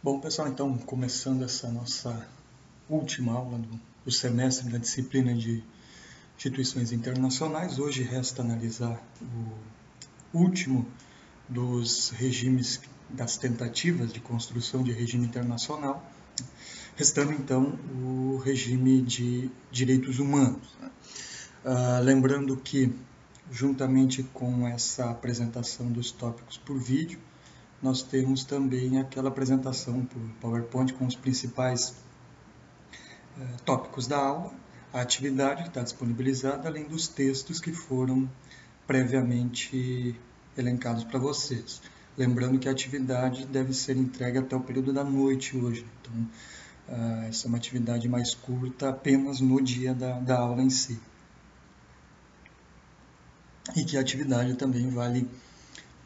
Bom, pessoal, então, começando essa nossa última aula do semestre da disciplina de instituições internacionais, hoje resta analisar o último dos regimes, das tentativas de construção de regime internacional, restando então o regime de direitos humanos. Lembrando que, juntamente com essa apresentação dos tópicos por vídeo, nós temos também aquela apresentação por PowerPoint com os principais tópicos da aula, a atividade que está disponibilizada, além dos textos que foram previamente elencados para vocês. Lembrando que a atividade deve ser entregue até o período da noite hoje, então essa é uma atividade mais curta apenas no dia da aula em si. E que a atividade também vale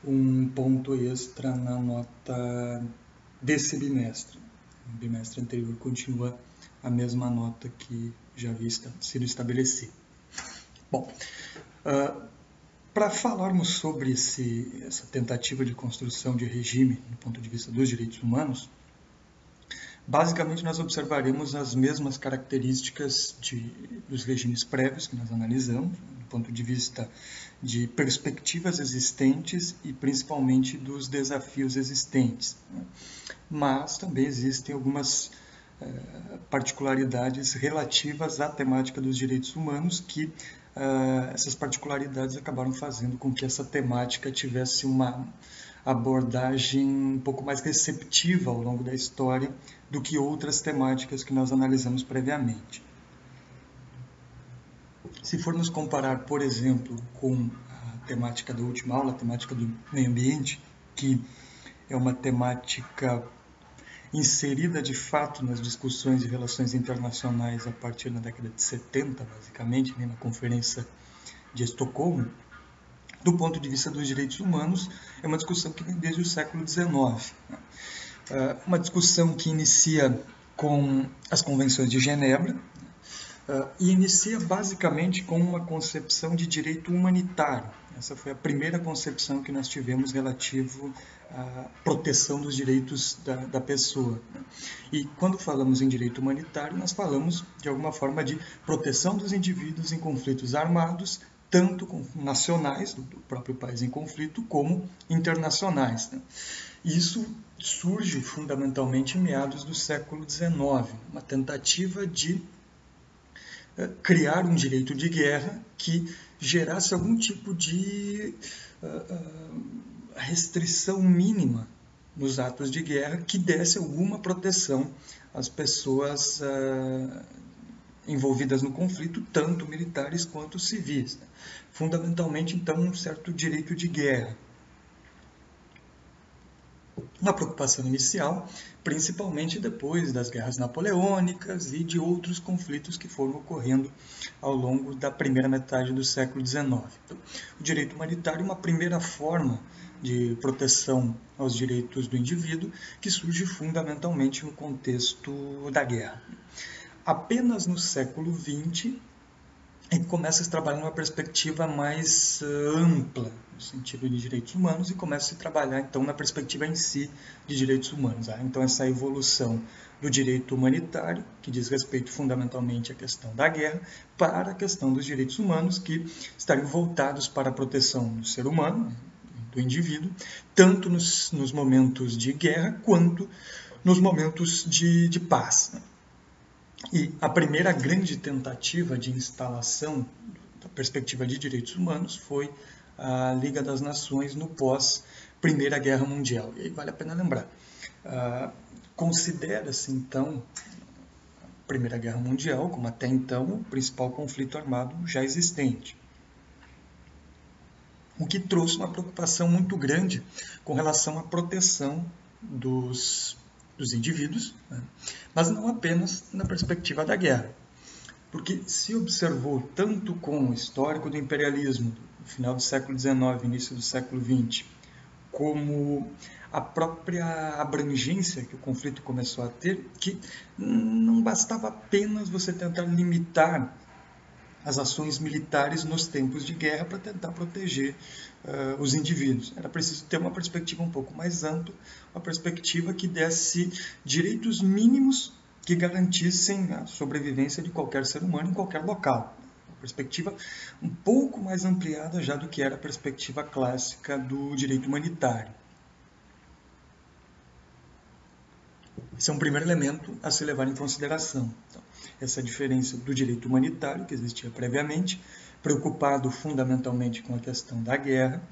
um ponto extra na nota desse bimestre. No bimestre anterior continua a mesma nota que já havia sido estabelecida. Bom, para falarmos sobre essa tentativa de construção de regime do ponto de vista dos direitos humanos, basicamente nós observaremos as mesmas características dos regimes prévios que nós analisamos, do ponto de vista de perspectivas existentes e principalmente dos desafios existentes. Mas também existem algumas particularidades relativas à temática dos direitos humanos que essas particularidades acabaram fazendo com que essa temática tivesse uma abordagem um pouco mais receptiva ao longo da história do que outras temáticas que nós analisamos previamente. Se formos comparar, por exemplo, com a temática da última aula, a temática do meio ambiente, que é uma temática inserida de fato nas discussões de relações internacionais a partir da década de 70, basicamente, na Conferência de Estocolmo, do ponto de vista dos direitos humanos, é uma discussão que vem desde o século XIX. Uma discussão que inicia com as convenções de Genebra e inicia basicamente com uma concepção de direito humanitário. Essa foi a primeira concepção que nós tivemos relativo à proteção dos direitos da pessoa. E quando falamos em direito humanitário, nós falamos de alguma forma de proteção dos indivíduos em conflitos armados, tanto nacionais, do próprio país em conflito, como internacionais. Isso surge fundamentalmente em meados do século XIX, uma tentativa de criar um direito de guerra que gerasse algum tipo de restrição mínima nos atos de guerra que desse alguma proteção às pessoas envolvidas no conflito, tanto militares quanto civis. Fundamentalmente, então, um certo direito de guerra. Uma preocupação inicial, principalmente depois das guerras napoleônicas e de outros conflitos que foram ocorrendo ao longo da primeira metade do século XIX. Então, o direito humanitário é uma primeira forma de proteção aos direitos do indivíduo que surge fundamentalmente no contexto da guerra. Apenas no século XX é que começa a se trabalhar numa perspectiva mais ampla, no sentido de direitos humanos, e começa a se trabalhar, então, na perspectiva em si de direitos humanos. Então, essa evolução do direito humanitário, que diz respeito fundamentalmente à questão da guerra, para a questão dos direitos humanos, que estariam voltados para a proteção do ser humano, do indivíduo, tanto nos momentos de guerra, quanto nos momentos de paz. E a primeira grande tentativa de instalação da perspectiva de direitos humanos foi a Liga das Nações no pós-Primeira Guerra Mundial. E aí vale a pena lembrar. Considera-se, então, a Primeira Guerra Mundial como até então o principal conflito armado já existente. O que trouxe uma preocupação muito grande com relação à proteção dos indivíduos, mas não apenas na perspectiva da guerra. Porque se observou tanto com o histórico do imperialismo, no final do século XIX, início do século XX, como a própria abrangência que o conflito começou a ter, que não bastava apenas você tentar limitar as ações militares nos tempos de guerra para tentar proteger os indivíduos. Era preciso ter uma perspectiva um pouco mais ampla, uma perspectiva que desse direitos mínimos que garantissem a sobrevivência de qualquer ser humano em qualquer local. Uma perspectiva um pouco mais ampliada já do que era a perspectiva clássica do direito humanitário. Esse é um primeiro elemento a se levar em consideração. Então, essa diferença do direito humanitário, que existia previamente, preocupado fundamentalmente com a questão da guerra,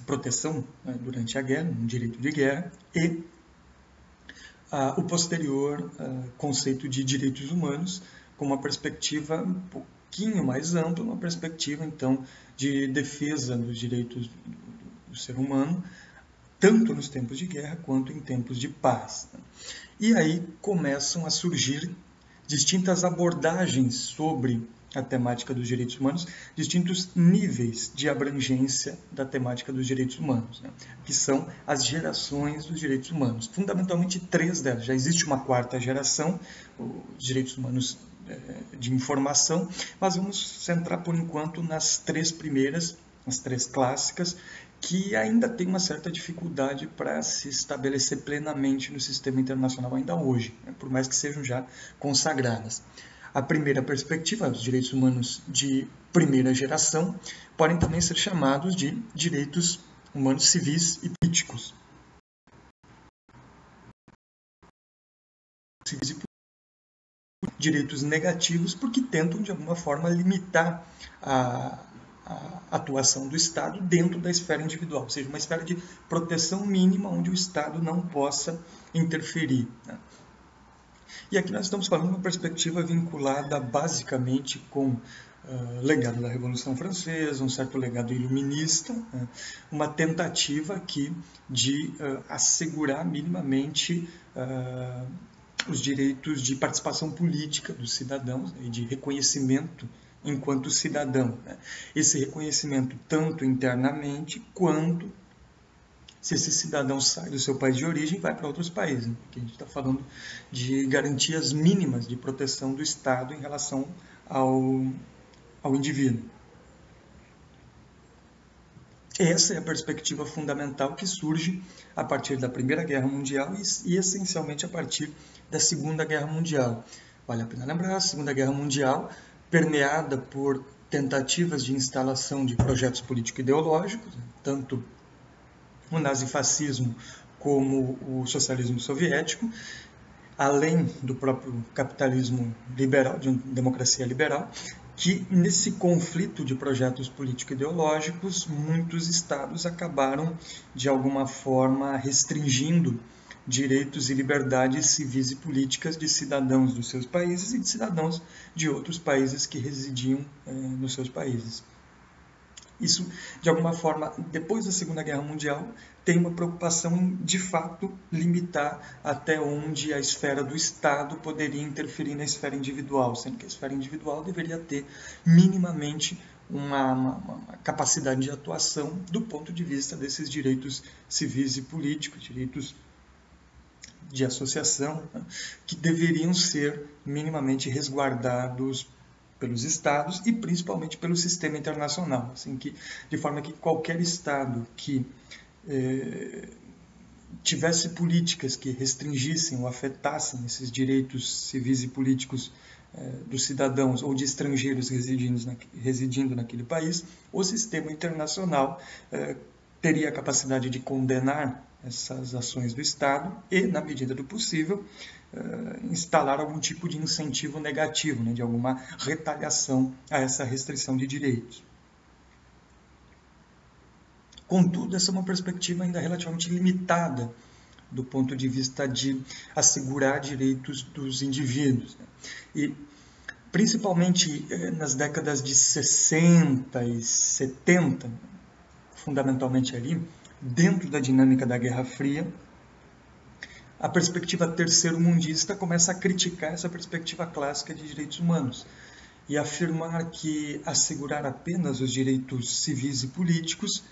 proteção durante a guerra, um direito de guerra, e o posterior conceito de direitos humanos, com uma perspectiva um pouquinho mais ampla, uma perspectiva, então, de defesa dos direitos do ser humano, tanto nos tempos de guerra quanto em tempos de paz. E aí começam a surgir distintas abordagens sobre a temática dos direitos humanos, distintos níveis de abrangência da temática dos direitos humanos, que são as gerações dos direitos humanos. Fundamentalmente 3 delas. Já existe uma 4ª geração, os direitos humanos de informação, mas vamos centrar por enquanto nas 3 primeiras, as 3 clássicas, que ainda tem uma certa dificuldade para se estabelecer plenamente no sistema internacional ainda hoje, por mais que sejam já consagradas. A primeira perspectiva, os direitos humanos de primeira geração, podem também ser chamados de direitos humanos civis e políticos. Direitos negativos porque tentam, de alguma forma, limitar a atuação do Estado dentro da esfera individual, ou seja, uma esfera de proteção mínima onde o Estado não possa interferir. E aqui nós estamos falando de uma perspectiva vinculada basicamente com o legado da Revolução Francesa, um certo legado iluminista, uma tentativa aqui de assegurar minimamente os direitos de participação política dos cidadãos e de reconhecimento enquanto cidadão. Esse reconhecimento tanto internamente quanto se esse cidadão sai do seu país de origem e vai para outros países, porque a gente está falando de garantias mínimas de proteção do Estado em relação ao indivíduo. Essa é a perspectiva fundamental que surge a partir da Primeira Guerra Mundial e essencialmente a partir da Segunda Guerra Mundial. Vale a pena lembrar, a Segunda Guerra Mundial, permeada por tentativas de instalação de projetos político-ideológicos, tanto o nazifascismo como o socialismo soviético, além do próprio capitalismo liberal, de uma democracia liberal, que nesse conflito de projetos político-ideológicos, muitos estados acabaram, de alguma forma, restringindo direitos e liberdades civis e políticas de cidadãos dos seus países e de cidadãos de outros países que residiam nos seus países. Isso, de alguma forma, depois da Segunda Guerra Mundial, tem uma preocupação em, de fato, limitar até onde a esfera do Estado poderia interferir na esfera individual, sendo que a esfera individual deveria ter minimamente uma capacidade de atuação do ponto de vista desses direitos civis e políticos, direitos de associação, que deveriam ser minimamente resguardados pelos estados e principalmente pelo sistema internacional, assim que, de forma que qualquer estado que tivesse políticas que restringissem ou afetassem esses direitos civis e políticos dos cidadãos ou de estrangeiros residindo naquele país, o sistema internacional teria a capacidade de condenar essas ações do Estado e, na medida do possível, instalar algum tipo de incentivo negativo, de alguma retaliação a essa restrição de direitos. Contudo, essa é uma perspectiva ainda relativamente limitada do ponto de vista de assegurar direitos dos indivíduos. E, principalmente nas décadas de 60 e 70, fundamentalmente ali, dentro da dinâmica da Guerra Fria, a perspectiva terceiro-mundista começa a criticar essa perspectiva clássica de direitos humanos e afirmar que assegurar apenas os direitos civis e políticos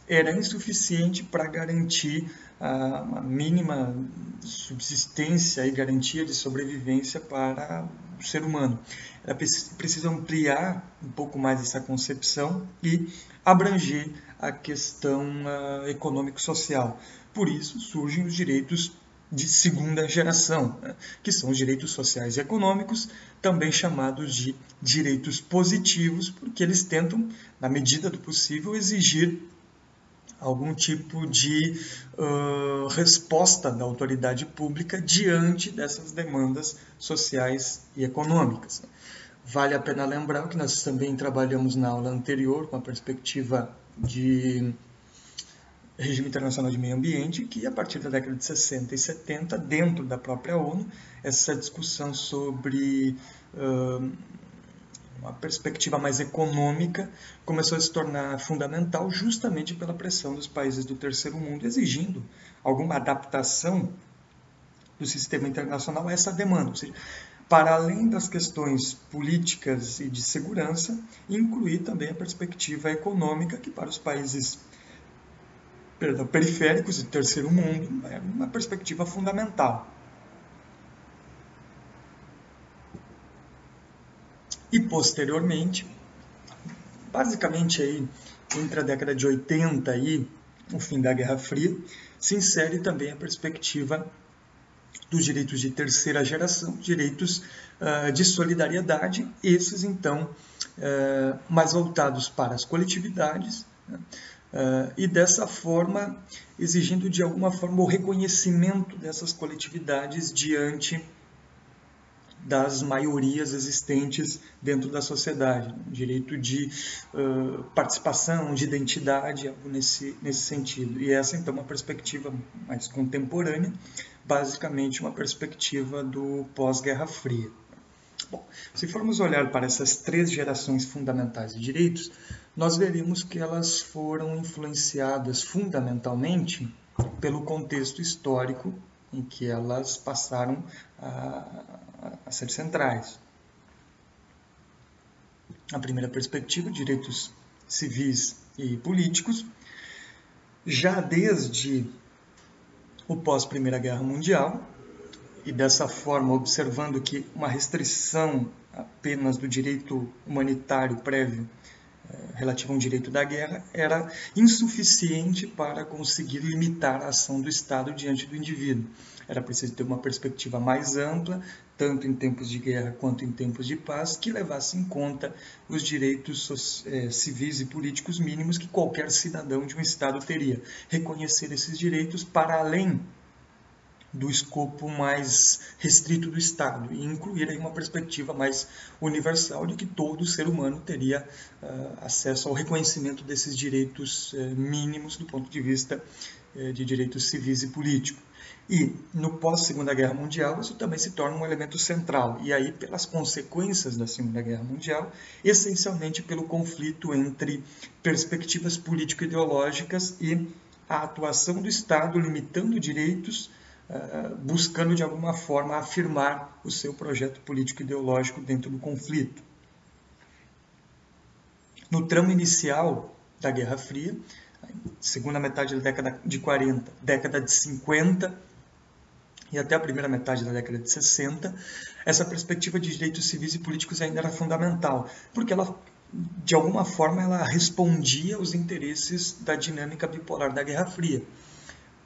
era insuficiente para garantir uma mínima subsistência e garantia de sobrevivência para o ser humano. Ela precisa ampliar um pouco mais essa concepção e abranger a questão econômico-social. Por isso surgem os direitos de segunda geração, que são os direitos sociais e econômicos, também chamados de direitos positivos, porque eles tentam, na medida do possível, exigir algum tipo de resposta da autoridade pública diante dessas demandas sociais e econômicas. Vale a pena lembrar que nós também trabalhamos na aula anterior com a perspectiva de regime internacional de meio ambiente, que a partir da década de 60 e 70, dentro da própria ONU, essa discussão sobre uma perspectiva mais econômica começou a se tornar fundamental justamente pela pressão dos países do terceiro mundo, exigindo alguma adaptação do sistema internacional a essa demanda, ou seja, para além das questões políticas e de segurança, incluir também a perspectiva econômica, que para os países periféricos e terceiro mundo é uma perspectiva fundamental. E posteriormente, basicamente aí entre a década de 80 e o fim da Guerra Fria, se insere também a perspectiva dos direitos de terceira geração, direitos de solidariedade, esses então mais voltados para as coletividades, né? E dessa forma exigindo de alguma forma o reconhecimento dessas coletividades diante das maiorias existentes dentro da sociedade, direito de participação, de identidade, algo nesse sentido. E essa então é uma perspectiva mais contemporânea, basicamente uma perspectiva do pós-Guerra Fria. Bom, se formos olhar para essas três gerações fundamentais de direitos, nós veremos que elas foram influenciadas fundamentalmente pelo contexto histórico em que elas passaram a ser centrais. A primeira perspectiva, direitos civis e políticos, já desde o pós-Primeira Guerra Mundial, e dessa forma observando que uma restrição apenas do direito humanitário prévio relativo a um direito da guerra era insuficiente para conseguir limitar a ação do Estado diante do indivíduo. Era preciso ter uma perspectiva mais ampla, tanto em tempos de guerra quanto em tempos de paz, que levasse em conta os direitos civis e políticos mínimos que qualquer cidadão de um Estado teria. Reconhecer esses direitos para além do escopo mais restrito do Estado e incluir aí uma perspectiva mais universal de que todo ser humano teria acesso ao reconhecimento desses direitos mínimos do ponto de vista de direitos civis e políticos. E no pós-Segunda Guerra Mundial isso também se torna um elemento central, e aí pelas consequências da Segunda Guerra Mundial, essencialmente pelo conflito entre perspectivas político-ideológicas e a atuação do Estado limitando direitos, buscando de alguma forma afirmar o seu projeto político-ideológico dentro do conflito. No tramo inicial da Guerra Fria, segunda metade da década de 40, década de 50 e até a primeira metade da década de 60, essa perspectiva de direitos civis e políticos ainda era fundamental, porque ela, de alguma forma, ela respondia aos interesses da dinâmica bipolar da Guerra Fria.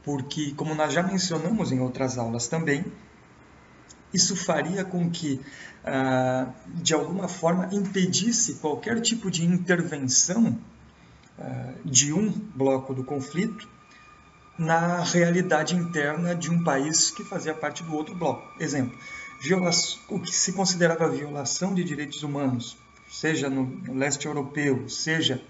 Porque, como nós já mencionamos em outras aulas também, isso faria com que, de alguma forma, impedisse qualquer tipo de intervenção de um bloco do conflito na realidade interna de um país que fazia parte do outro bloco. Exemplo, o que se considerava violação de direitos humanos, seja no leste europeu, seja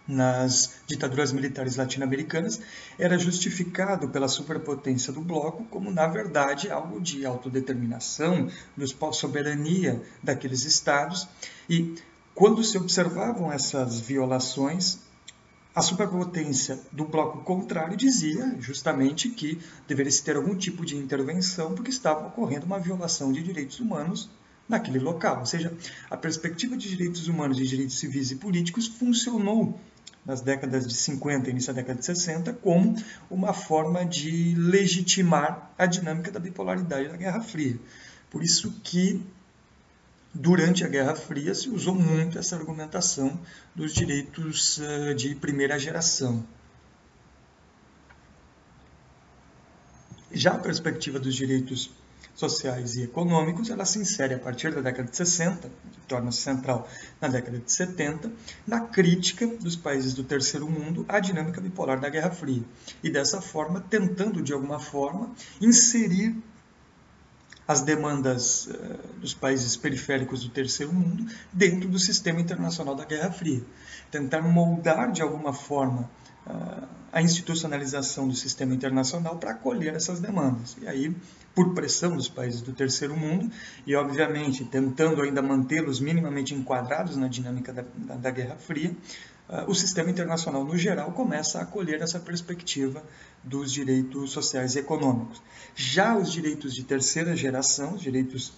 nas ditaduras militares latino-americanas, era justificado pela superpotência do bloco como, na verdade, algo de autodeterminação, de soberania daqueles estados. E, quando se observavam essas violações, a superpotência do bloco contrário dizia justamente que deveria se ter algum tipo de intervenção porque estava ocorrendo uma violação de direitos humanos naquele local. Ou seja, a perspectiva de direitos humanos e direitos civis e políticos funcionou nas décadas de 50 e início da década de 60 como uma forma de legitimar a dinâmica da bipolaridade da Guerra Fria. Por isso que, durante a Guerra Fria, se usou muito essa argumentação dos direitos de primeira geração. Já a perspectiva dos direitos sociais e econômicos, ela se insere a partir da década de 60, torna-se central na década de 70, na crítica dos países do terceiro mundo à dinâmica bipolar da Guerra Fria. E dessa forma, tentando, de alguma forma, inserir as demandas dos países periféricos do terceiro mundo dentro do sistema internacional da Guerra Fria. Tentar moldar, de alguma forma, a institucionalização do sistema internacional para acolher essas demandas. E aí, por pressão dos países do terceiro mundo e, obviamente, tentando ainda mantê-los minimamente enquadrados na dinâmica da Guerra Fria, o sistema internacional, no geral, começa a acolher essa perspectiva dos direitos sociais e econômicos. Já os direitos de terceira geração, os direitos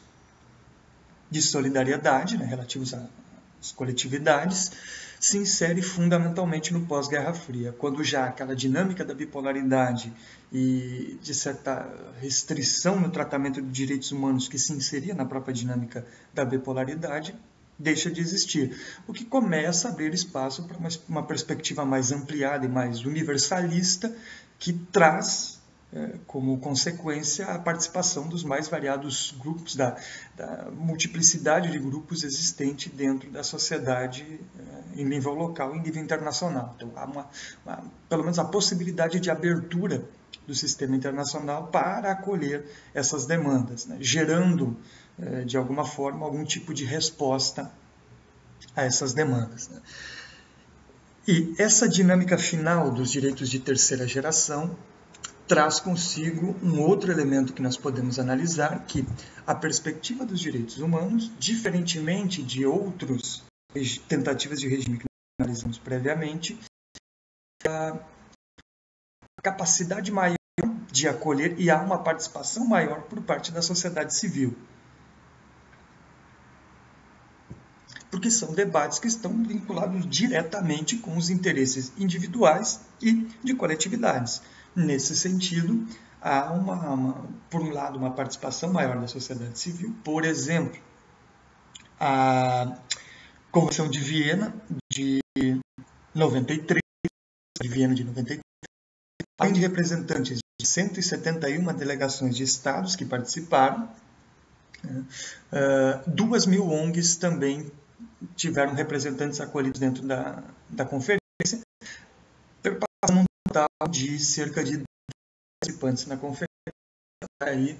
de solidariedade, relativos às coletividades, se insere fundamentalmente no pós-Guerra Fria, quando já aquela dinâmica da bipolaridade e de certa restrição no tratamento de direitos humanos que se inseria na própria dinâmica da bipolaridade deixa de existir, o que começa a abrir espaço para uma perspectiva mais ampliada e mais universalista que traz como consequência a participação dos mais variados grupos, da multiplicidade de grupos existente dentro da sociedade em nível local e em nível internacional. Então, há pelo menos a possibilidade de abertura do sistema internacional para acolher essas demandas, gerando, de alguma forma, algum tipo de resposta a essas demandas. E essa dinâmica final dos direitos de terceira geração traz consigo um outro elemento que nós podemos analisar, que a perspectiva dos direitos humanos, diferentemente de outras tentativas de regime que nós analisamos previamente, a capacidade maior de acolher e há uma participação maior por parte da sociedade civil. Porque são debates que estão vinculados diretamente com os interesses individuais e de coletividades. Nesse sentido, há, por um lado, uma participação maior da sociedade civil. Por exemplo, a Convenção de Viena de 93, além de representantes de 171 delegações de estados que participaram, 2.000 ONGs também tiveram representantes acolhidos dentro da conferência, perpassando um total de cerca de 10 participantes na conferência. Aí,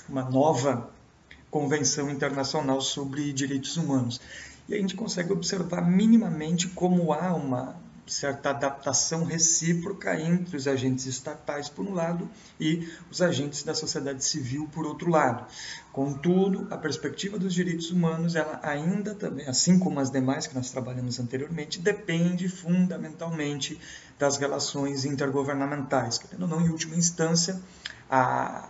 uma nova convenção internacional sobre direitos humanos. E a gente consegue observar minimamente como há uma certa adaptação recíproca entre os agentes estatais, por um lado, e os agentes da sociedade civil, por outro lado. Contudo, a perspectiva dos direitos humanos, ela ainda também, assim como as demais que nós trabalhamos anteriormente, depende fundamentalmente das relações intergovernamentais. Querendo ou não, em última instância, a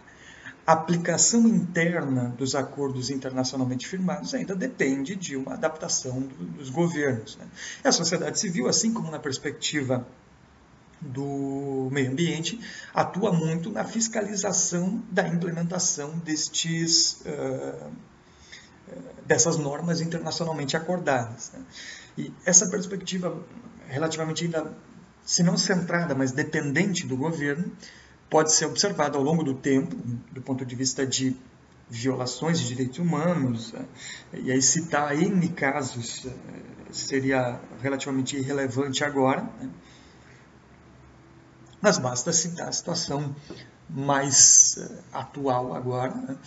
aplicação interna dos acordos internacionalmente firmados ainda depende de uma adaptação dos governos. E a sociedade civil, assim como na perspectiva do meio ambiente, atua muito na fiscalização da implementação dessas normas internacionalmente acordadas. E essa perspectiva, relativamente ainda, se não centrada, mas dependente do governo, pode ser observado ao longo do tempo, do ponto de vista de violações de direitos humanos, e aí citar N casos seria relativamente irrelevante agora, mas basta citar a situação mais atual agora,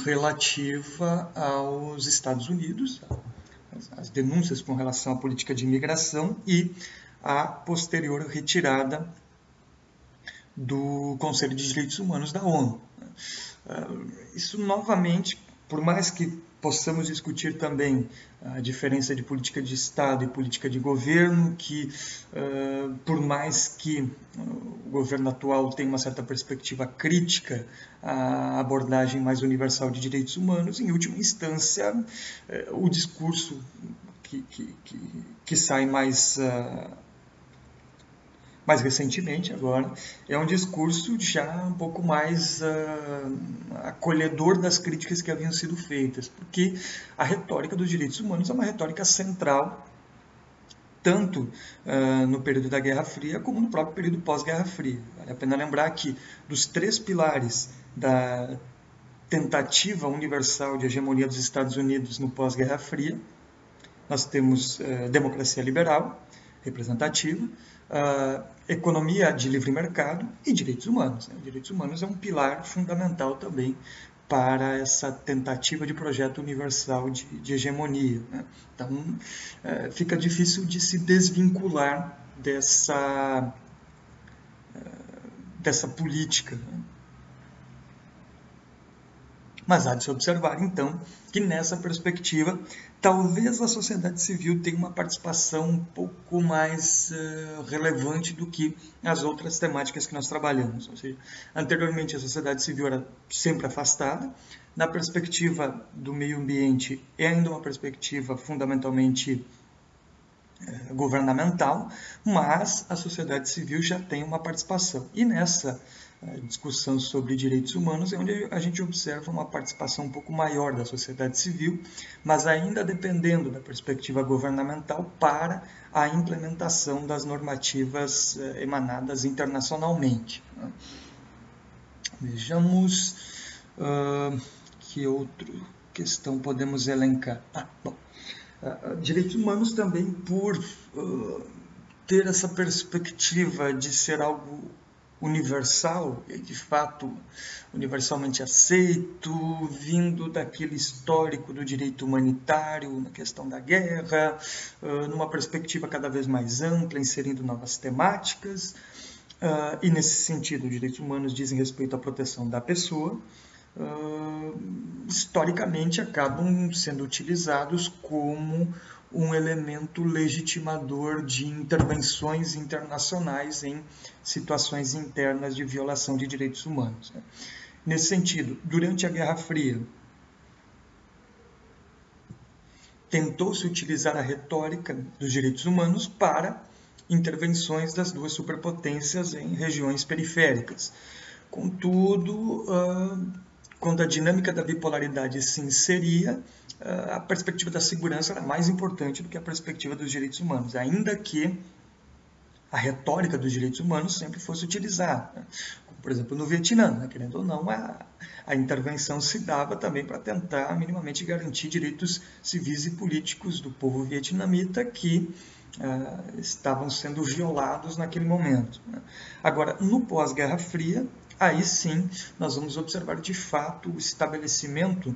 relativa aos Estados Unidos, as denúncias com relação à política de imigração e a posterior retirada do Conselho de Direitos Humanos da ONU. Isso, novamente, por mais que possamos discutir também a diferença de política de Estado e política de governo, que, por mais que o governo atual tenha uma certa perspectiva crítica à abordagem mais universal de direitos humanos, em última instância, o discurso que sai mais mais recentemente agora, é um discurso já um pouco mais acolhedor das críticas que haviam sido feitas, porque a retórica dos direitos humanos é uma retórica central, tanto no período da Guerra Fria como no próprio período pós-Guerra Fria. Vale a pena lembrar que dos 3 pilares da tentativa universal de hegemonia dos Estados Unidos no pós-Guerra Fria, nós temos democracia liberal, representativa, economia de livre mercado e direitos humanos. Direitos humanos é um pilar fundamental também para essa tentativa de projeto universal de hegemonia. Então, fica difícil de se desvincular dessa política. Mas há de se observar, então, que nessa perspectiva, talvez a sociedade civil tenha uma participação um pouco mais relevante do que as outras temáticas que nós trabalhamos. Ou seja, anteriormente a sociedade civil era sempre afastada. Na perspectiva do meio ambiente, é ainda uma perspectiva fundamentalmente governamental, mas a sociedade civil já tem uma participação. E nessa discussão sobre direitos humanos é onde a gente observa uma participação um pouco maior da sociedade civil, mas ainda dependendo da perspectiva governamental para a implementação das normativas emanadas internacionalmente. Vejamos que outra questão podemos elencar. Direitos humanos também, por ter essa perspectiva de ser algo universal, e de fato universalmente aceito, vindo daquele histórico do direito humanitário, na questão da guerra, numa perspectiva cada vez mais ampla, inserindo novas temáticas, e nesse sentido, os direitos humanos dizem respeito à proteção da pessoa, historicamente acabam sendo utilizados como um elemento legitimador de intervenções internacionais em situações internas de violação de direitos humanos. Nesse sentido, durante a Guerra Fria, tentou-se utilizar a retórica dos direitos humanos para intervenções das duas superpotências em regiões periféricas. Contudo, quando a dinâmica da bipolaridade se inseria, a perspectiva da segurança era mais importante do que a perspectiva dos direitos humanos, ainda que a retórica dos direitos humanos sempre fosse utilizada. Como, por exemplo, no Vietnã, querendo ou não, a intervenção se dava também para tentar minimamente garantir direitos civis e políticos do povo vietnamita que estavam sendo violados naquele momento. Agora, no pós-Guerra Fria, aí sim nós vamos observar de fato o estabelecimento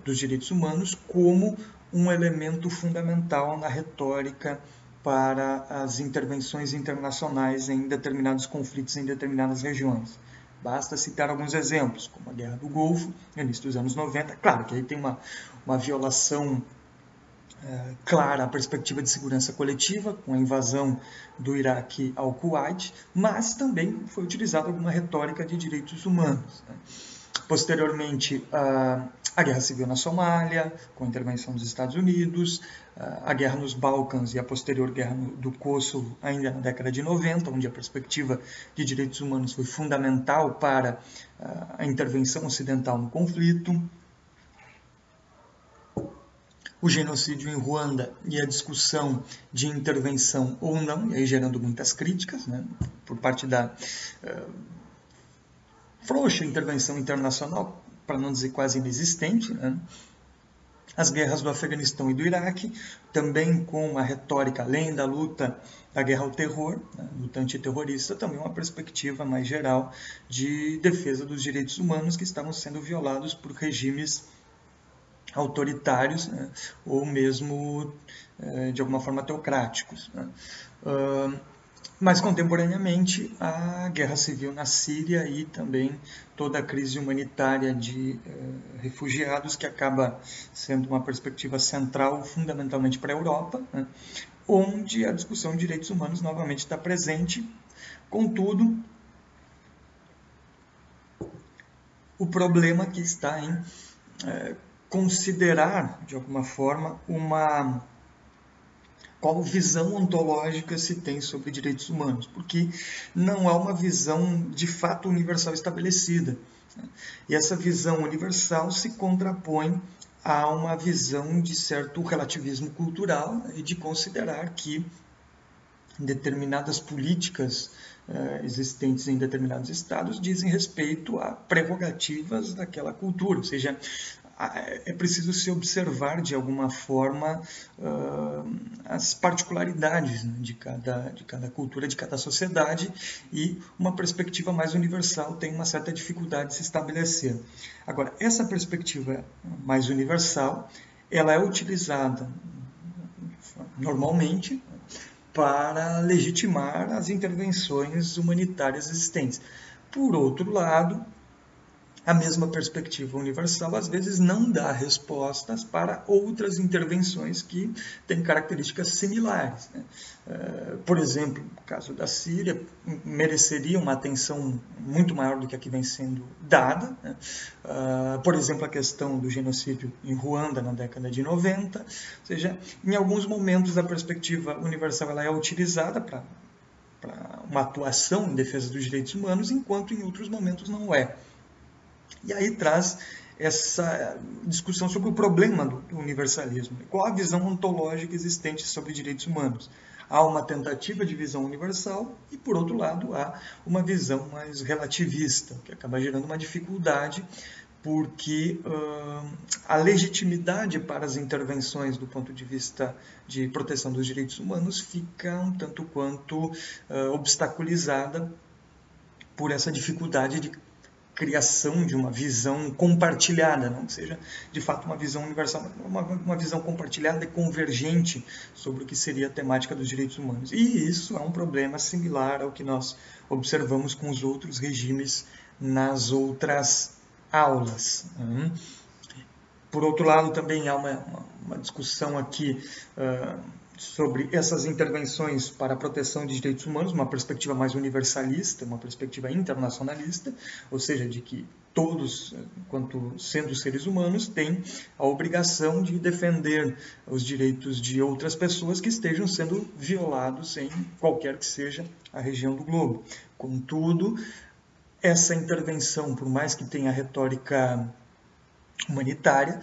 dos direitos humanos como um elemento fundamental na retórica para as intervenções internacionais em determinados conflitos em determinadas regiões. Basta citar alguns exemplos, como a Guerra do Golfo, no início dos anos 90. Claro que aí tem uma violação clara a perspectiva de segurança coletiva, com a invasão do Iraque ao Kuwait, mas também foi utilizada alguma retórica de direitos humanos. Posteriormente, a Guerra Civil na Somália, com a intervenção dos Estados Unidos, a Guerra nos Balcãs e a posterior Guerra do Kosovo, ainda na década de 90, onde a perspectiva de direitos humanos foi fundamental para a intervenção ocidental no conflito. O genocídio em Ruanda e a discussão de intervenção ou não, e aí gerando muitas críticas, por parte da frouxa intervenção internacional, para não dizer quase inexistente. As guerras do Afeganistão e do Iraque, também com a retórica, além da luta da guerra ao terror, luta antiterrorista, também uma perspectiva mais geral de defesa dos direitos humanos que estavam sendo violados por regimes autoritários, ou mesmo de alguma forma teocráticos. Mas contemporaneamente a guerra civil na Síria e também toda a crise humanitária de refugiados, que acaba sendo uma perspectiva central fundamentalmente para a Europa, onde a discussão de direitos humanos novamente está presente. Contudo, o problema que está em considerar, de alguma forma, uma qual visão ontológica se tem sobre direitos humanos, porque não há uma visão de fato universal estabelecida. E essa visão universal se contrapõe a uma visão de certo relativismo cultural e de considerar que determinadas políticas existentes em determinados estados dizem respeito a prerrogativas daquela cultura, ou seja, é preciso se observar de alguma forma as particularidades, né, de cada cultura, de cada sociedade, e uma perspectiva mais universal tem uma certa dificuldade de se estabelecer. Agora, essa perspectiva mais universal, ela é utilizada normalmente para legitimar as intervenções humanitárias existentes. Por outro lado, a mesma perspectiva universal às vezes não dá respostas para outras intervenções que têm características similares, né? Por exemplo, o caso da Síria mereceria uma atenção muito maior do que a que vem sendo dada, né? Por exemplo, a questão do genocídio em Ruanda na década de 90, ou seja, em alguns momentos a perspectiva universal ela é utilizada para uma atuação em defesa dos direitos humanos, enquanto em outros momentos não é. E aí traz essa discussão sobre o problema do universalismo. Qual a visão ontológica existente sobre direitos humanos? Há uma tentativa de visão universal e, por outro lado, há uma visão mais relativista, que acaba gerando uma dificuldade, porque a legitimidade para as intervenções do ponto de vista de proteção dos direitos humanos fica um tanto quanto obstaculizada por essa dificuldade de criação de uma visão compartilhada, não que seja de fato uma visão universal, uma visão compartilhada e convergente sobre o que seria a temática dos direitos humanos. E isso é um problema similar ao que nós observamos com os outros regimes nas outras aulas. Por outro lado, também há uma discussão aqui sobre essas intervenções para a proteção de direitos humanos, uma perspectiva mais universalista, uma perspectiva internacionalista, ou seja, de que todos, enquanto sendo seres humanos, têm a obrigação de defender os direitos de outras pessoas que estejam sendo violados em qualquer que seja a região do globo. Contudo, essa intervenção, por mais que tenha retórica humanitária,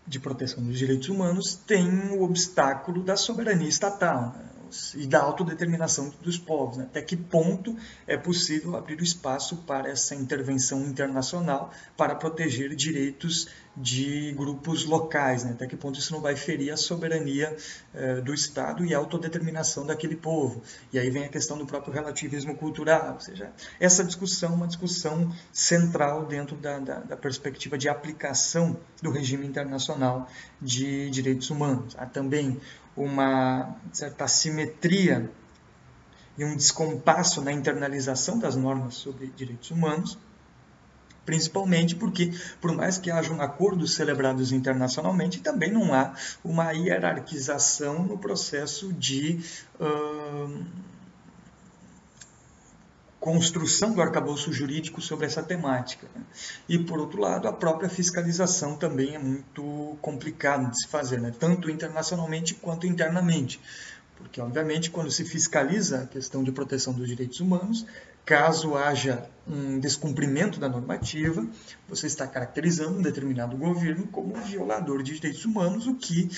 de proteção dos direitos humanos, tem o obstáculo da soberania estatal, né, e da autodeterminação dos povos. Né? Até que ponto é possível abrir o espaço para essa intervenção internacional para proteger direitos de grupos locais? Né? Até que ponto isso não vai ferir a soberania do Estado e a autodeterminação daquele povo? E aí vem a questão do próprio relativismo cultural, ou seja, essa discussão é uma discussão central dentro da perspectiva de aplicação do regime internacional de direitos humanos. Há também uma certa assimetria e um descompasso na internalização das normas sobre direitos humanos, principalmente porque, por mais que hajam acordos celebrados internacionalmente, também não há uma hierarquização no processo de construção do arcabouço jurídico sobre essa temática. Né? E, por outro lado, a própria fiscalização também é muito complicada de se fazer, né? Tanto internacionalmente quanto internamente. Porque, obviamente, quando se fiscaliza a questão de proteção dos direitos humanos, caso haja um descumprimento da normativa, você está caracterizando um determinado governo como um violador de direitos humanos, o que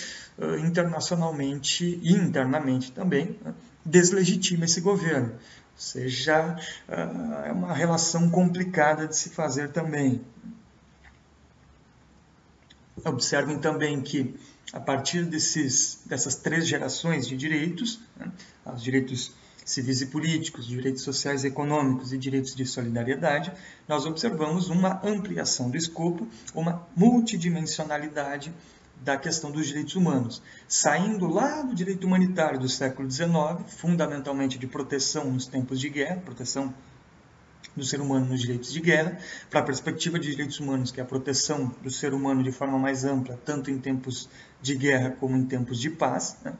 internacionalmente e internamente também, né, deslegitima esse governo. Ou seja, é uma relação complicada de se fazer também. Observem também que, a partir dessas 3 gerações de direitos, né, os direitos civis e políticos, direitos sociais e econômicos e direitos de solidariedade, nós observamos uma ampliação do escopo, uma multidimensionalidade da questão dos direitos humanos, saindo lá do direito humanitário do século XIX, fundamentalmente de proteção nos tempos de guerra, proteção do ser humano nos direitos de guerra, para a perspectiva de direitos humanos, que é a proteção do ser humano de forma mais ampla, tanto em tempos de guerra como em tempos de paz, né?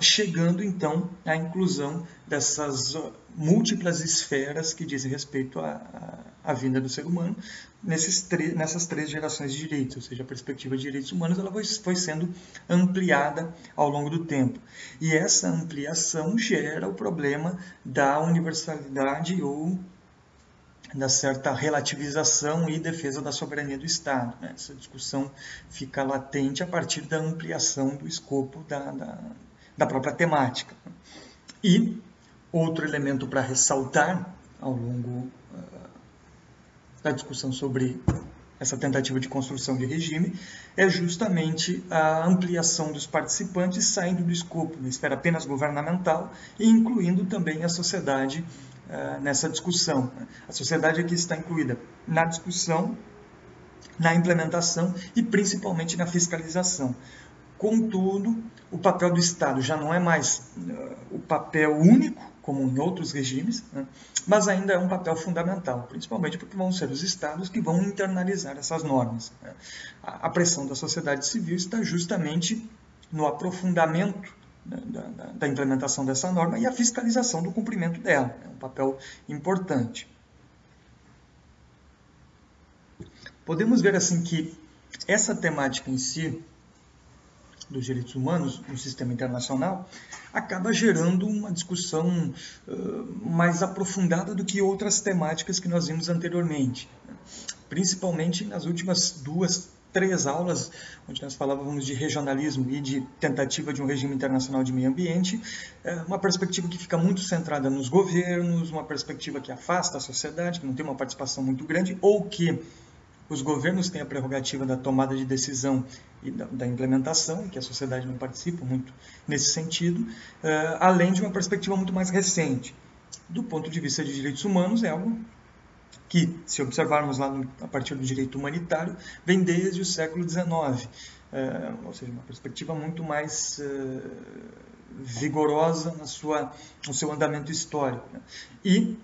Chegando então à inclusão dessas múltiplas esferas que dizem respeito à vida do ser humano nessas três gerações de direitos, ou seja, a perspectiva de direitos humanos ela foi sendo ampliada ao longo do tempo. E essa ampliação gera o problema da universalidade ou da certa relativização e defesa da soberania do Estado. Essa discussão fica latente a partir da ampliação do escopo da própria temática. E outro elemento para ressaltar ao longo da discussão sobre essa tentativa de construção de regime é justamente a ampliação dos participantes saindo do escopo da esfera apenas governamental e incluindo também a sociedade nessa discussão. A sociedade aqui está incluída na discussão, na implementação e principalmente na fiscalização. Contudo, o papel do Estado já não é mais o papel único, como em outros regimes, mas ainda é um papel fundamental, principalmente porque vão ser os Estados que vão internalizar essas normas. A pressão da sociedade civil está justamente no aprofundamento da implementação dessa norma e a fiscalização do cumprimento dela. É um papel importante. Podemos ver assim que essa temática em si, dos direitos humanos no sistema internacional, acaba gerando uma discussão mais aprofundada do que outras temáticas que nós vimos anteriormente. Principalmente nas últimas 2, 3 aulas, onde nós falávamos de regionalismo e de tentativa de um regime internacional de meio ambiente, uma perspectiva que fica muito centrada nos governos, uma perspectiva que afasta a sociedade, que não tem uma participação muito grande, ou que os governos têm a prerrogativa da tomada de decisão e da implementação, que a sociedade não participa muito nesse sentido, além de uma perspectiva muito mais recente. Do ponto de vista de direitos humanos, é algo que, se observarmos lá a partir do direito humanitário, vem desde o século XIX, ou seja, uma perspectiva muito mais vigorosa no seu andamento histórico. E,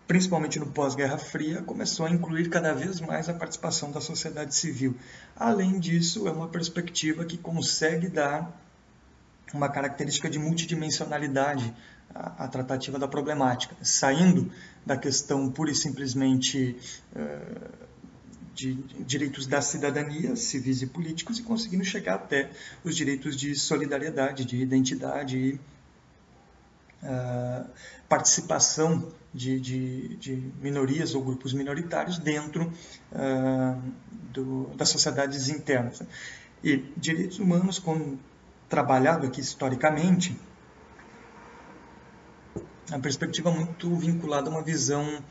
principalmente no pós-Guerra Fria, começou a incluir cada vez mais a participação da sociedade civil. Além disso, é uma perspectiva que consegue dar uma característica de multidimensionalidade à tratativa da problemática, saindo da questão pura e simplesmente de direitos da cidadania, civis e políticos, e conseguindo chegar até os direitos de solidariedade, de identidade e participação de minorias ou grupos minoritários dentro das sociedades internas. E direitos humanos, como trabalhado aqui historicamente, é uma perspectiva muito vinculada a uma visão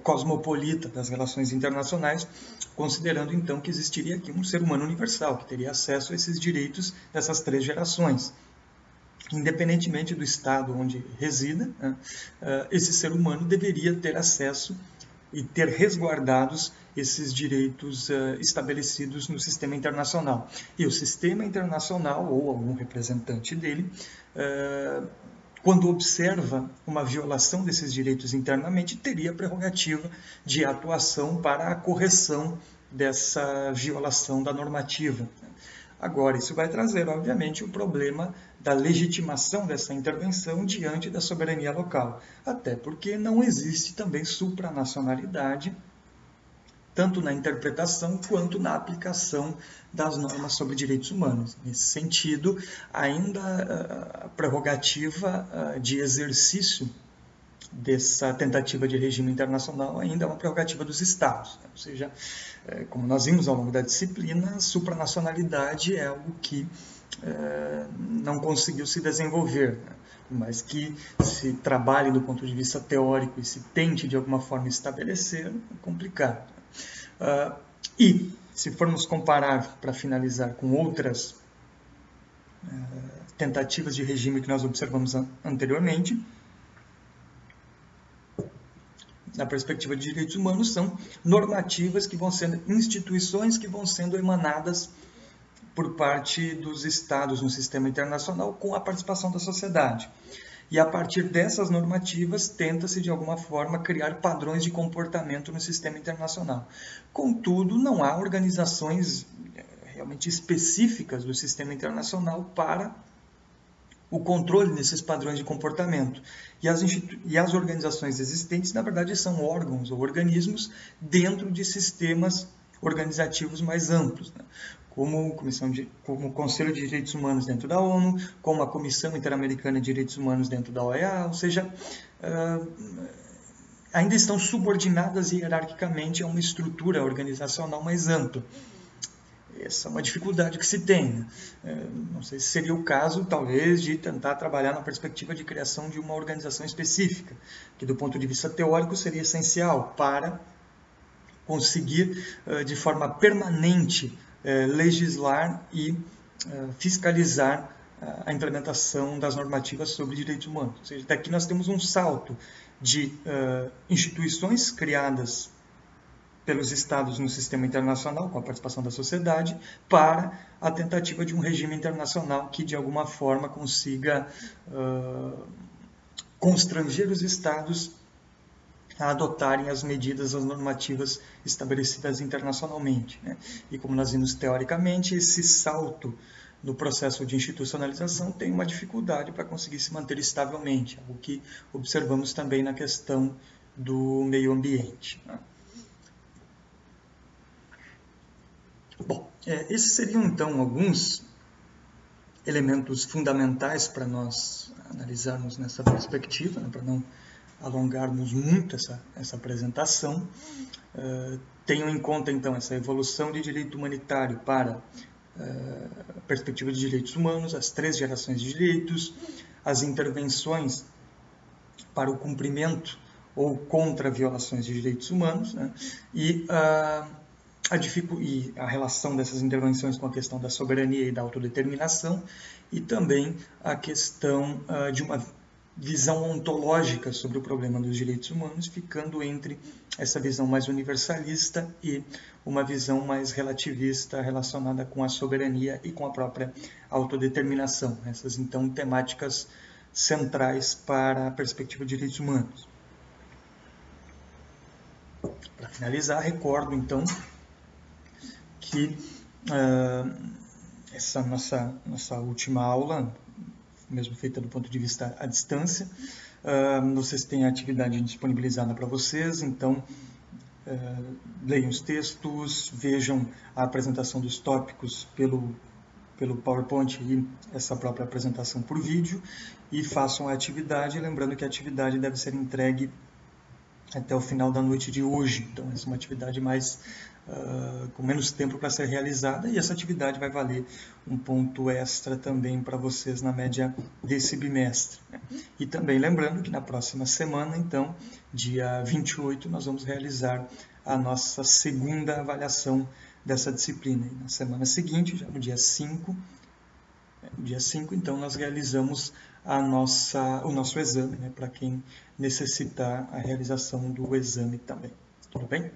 cosmopolita das relações internacionais, considerando então que existiria aqui um ser humano universal, que teria acesso a esses direitos dessas 3 gerações. Independentemente do estado onde resida, esse ser humano deveria ter acesso e ter resguardados esses direitos estabelecidos no sistema internacional. E o sistema internacional, ou algum representante dele, quando observa uma violação desses direitos internamente, teria a prerrogativa de atuação para a correção dessa violação da normativa. Agora, isso vai trazer, obviamente, o problema da legitimação dessa intervenção diante da soberania local, até porque não existe também supranacionalidade, tanto na interpretação quanto na aplicação das normas sobre direitos humanos. Nesse sentido, ainda a prerrogativa de exercício dessa tentativa de regime internacional ainda é uma prerrogativa dos Estados. Ou seja, como nós vimos ao longo da disciplina, a supranacionalidade é algo que não conseguiu se desenvolver, mas que se trabalhe do ponto de vista teórico e se tente de alguma forma estabelecer, é complicado. E, se formos comparar, para finalizar, com outras tentativas de regime que nós observamos anteriormente, na perspectiva de direitos humanos, são normativas que vão sendo, instituições que vão sendo emanadas por parte dos Estados no sistema internacional com a participação da sociedade. E a partir dessas normativas, tenta-se de alguma forma criar padrões de comportamento no sistema internacional. Contudo, não há organizações realmente específicas do sistema internacional para o controle desses padrões de comportamento. E as organizações existentes, na verdade, são órgãos ou organismos dentro de sistemas organizativos mais amplos, né? Como o Conselho de Direitos Humanos dentro da ONU, como a Comissão Interamericana de Direitos Humanos dentro da OEA, ou seja, ainda estão subordinadas hierarquicamente a uma estrutura organizacional mais ampla. Essa é uma dificuldade que se tem. Não sei se seria o caso, talvez, de tentar trabalhar na perspectiva de criação de uma organização específica, que do ponto de vista teórico seria essencial para conseguir, de forma permanente, legislar e fiscalizar a implementação das normativas sobre direitos humanos. Ou seja, daqui nós temos um salto de instituições criadas pelos Estados no sistema internacional, com a participação da sociedade, para a tentativa de um regime internacional que, de alguma forma, consiga constranger os Estados a adotarem as medidas, as normativas estabelecidas internacionalmente, né? E como nós vimos teoricamente, esse salto no processo de institucionalização tem uma dificuldade para conseguir se manter estavelmente, algo que observamos também na questão do meio ambiente, né? Bom, esses seriam então alguns elementos fundamentais para nós analisarmos nessa perspectiva, né, para não alongarmos muito essa apresentação. Tenham em conta então essa evolução de direito humanitário para a perspectiva de direitos humanos, as 3 gerações de direitos, as intervenções para o cumprimento ou contra violações de direitos humanos, né, e a relação dessas intervenções com a questão da soberania e da autodeterminação, e também a questão de uma visão ontológica sobre o problema dos direitos humanos, ficando entre essa visão mais universalista e uma visão mais relativista relacionada com a soberania e com a própria autodeterminação. Essas, então, temáticas centrais para a perspectiva de direitos humanos. Para finalizar, recordo, então, que essa nossa última aula, mesmo feita do ponto de vista à distância, vocês têm a atividade disponibilizada para vocês, então leiam os textos, vejam a apresentação dos tópicos pelo PowerPoint e essa própria apresentação por vídeo, e façam a atividade, lembrando que a atividade deve ser entregue até o final da noite de hoje. Então, essa é uma atividade com menos tempo para ser realizada, e essa atividade vai valer um ponto extra também para vocês na média desse bimestre, né? E também lembrando que na próxima semana, então, dia 28, nós vamos realizar a nossa segunda avaliação dessa disciplina. E na semana seguinte, já no dia 5, então, nós realizamos o nosso exame, né, para quem necessitar a realização do exame também. Tudo bem?